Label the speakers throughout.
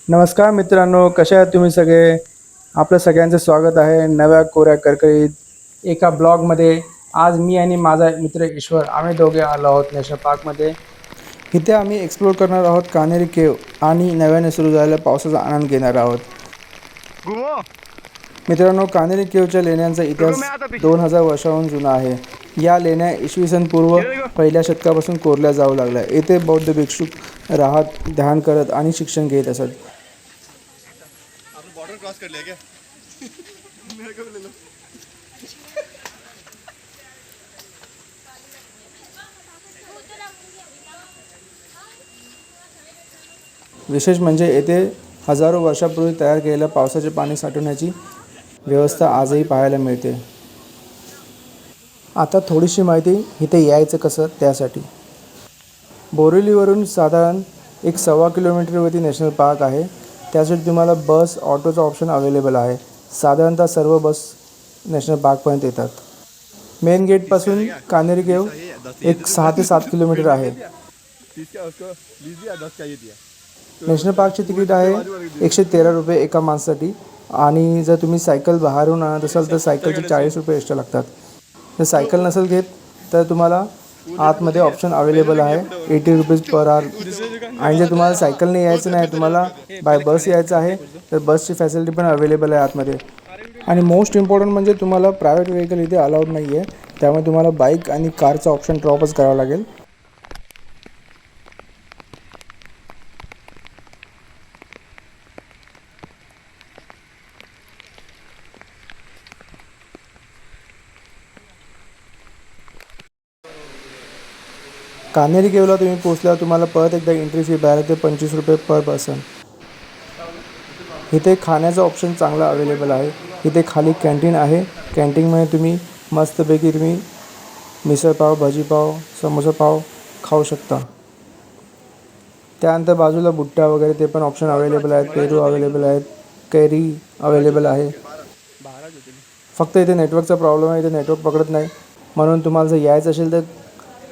Speaker 1: नमस्कार मित्रांनो, कशा आहात तुम्ही सगळे? आपलं सगळ्यांचं स्वागत आहे नव्या कोऱ्या करकरीत एका ब्लॉगमध्ये. आज मी आणि माझा मित्र ईश्वर आम्ही दोघे आलो आहोत नॅशनल पार्कमध्ये. इथे आम्ही एक्सप्लोर करणार आहोत कान्हेरी केव्ह आणि नव्याने सुरू झालेल्या पावसाचा आनंद घेणार आहोत. मित्रांनो, कान्हेरी केव्हच्या लेण्यांचा इतिहास 2000 वर्षांहून जुना आहे. या लेण्या इसवी सन पूर्व पहिल्या शतकापासून कोरल्या जाऊ लागल्या. येथे बौद्ध भिक्षुक राहत, ध्यान करत आणि शिक्षण घेत असत.
Speaker 2: बॉर्डर क्रॉस कर लिया क्या? मेरे को भी ले लो।
Speaker 1: विशेष म्हणजे येथे हजारो वर्षापूर्वी तयार केलेल्या पावसाचे पाणी साठवण्याची व्यवस्था आजही पाहायला मिळते. आता थोडीशी माहिती इथे यायचं कसं त्यासाठी. बोरिवलीवरून साधारण 1.25 किलोमीटरवरती नॅशनल पार्क आहे. त्यासाठी तुम्हाला बस, ऑटोचा ऑप्शन अवेलेबल आहे. साधारणतः सर्व बस नॅशनल पार्कपर्यंत येतात. मेन गेटपासून कान्हेरी केव्ह एक 6 ते 7 किलोमीटर आहे. नॅशनल पार्कचे तिकीट आहे 113 रुपये एका माणसासाठी आणि जर तुम्ही सायकल बाहेरून आणत असाल तर सायकलचे 40 रुपये एक्स्ट्रा लागतात. जर सायकल नसेल घेत तर तुम्हाला आतमध्ये ऑप्शन अवेलेबल आहे 80 रुपीज पर आवर. आणि जर तुम्हाला सायकलने यायचं नाही, तुम्हाला बाय बस यायचं आहे तर बसची फॅसिलिटी पण अवेलेबल आहे आतमध्ये. आणि मोस्ट इम्पॉर्टंट म्हणजे तुम्हाला प्रायव्हेट व्हेकल इथे अलाउड नाही आहे. त्यामुळे तुम्हाला बाईक आणि कारचा ऑप्शन ड्रॉपच करावा लागेल. कान्हेरी केव्हला तुम्ही पोहोचल्यावर तुम्हाला परत एकदा एंट्री फी भरायला ते 25 रुपये पर पर्सन. इथे खाण्याचं ऑप्शन चांगलं अवेलेबल आहे. इथे खाली कॅन्टीन आहे. कॅन्टीनमध्ये तुम्ही मस्तपैकी मिसळपाव, भजीपाव, समोसापाव खाऊ शकता. त्यानंतर बाजूला बुट्ट्या वगैरे ते पण ऑप्शन अवेलेबल आहेत. पेरू अवेलेबल आहेत, कैरी अवेलेबल आहे. फक्त इथे नेटवर्कचा प्रॉब्लेम आहे. इथे नेटवर्क पकडत नाही. म्हणून तुम्हाला जर यायचं असेल तर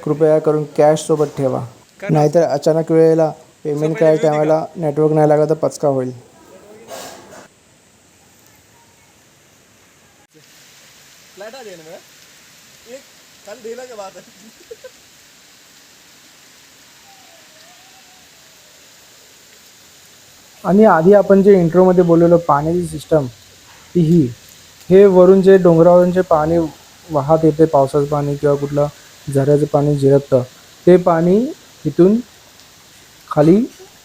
Speaker 1: कृपया करून कॅश सोबत ठेवा, नाहीतर अचानक वेळेला पेमेंट करायच्या टायमाला नेटवर्क नाही लागला तर पचका होईल.
Speaker 2: फ्लैट आ देने में एक कल ढेला के बात है।
Speaker 1: आणि आधी आपण जे इंट्रोमध्ये बोललेलो पाण्याची सिस्टम हे वरून जे डोंगरावरून जे पाणी वाहत येते, पावसाचं पाणी किंवा कुठलं झऱ्याचं पाणी झिरपतं, ते पाणी इथून खाली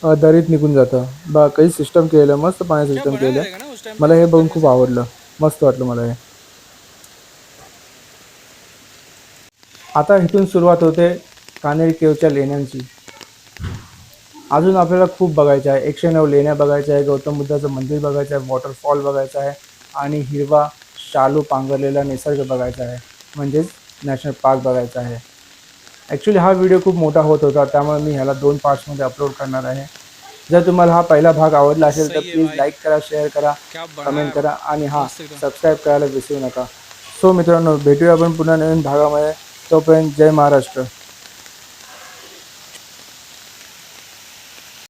Speaker 1: दरीत निघून जातं. काही सिस्टम केलेलं, मस्त पाणी सिस्टम केलं. मला हे बघून खूप आवडलं, मस्त वाटलं मला हे. आता इथून सुरुवात होते कान्हेरी केव्हच्या लेण्यांची. अजून आपल्याला खूप बघायचं आहे. 109 लेण्या बघायच्या आहे, गौतम बुद्धाचं मंदिर बघायचं आहे, वॉटरफॉल बघायचा आहे आणि हिरवा शालू पांघरलेला निसर्ग बघायचा आहे, म्हणजेच नॅशनल पार्क बघायचा आहे. ॲक्च्युली हा व्हिडिओ खूप मोठा होत होता, त्यामुळे मी ह्याला 2 पार्ट्समध्ये अपलोड करणार आहे. जर तुम्हाला हा पहिला भाग आवडला असेल तर प्लीज लाईक करा, शेअर करा, कमेंट करा आणि सबस्क्राईब करायला विसरू नका. सो मित्रांनो, भेटूया आपण पुन्हा नवीन भागामध्ये. तोपर्यंत जय महाराष्ट्र.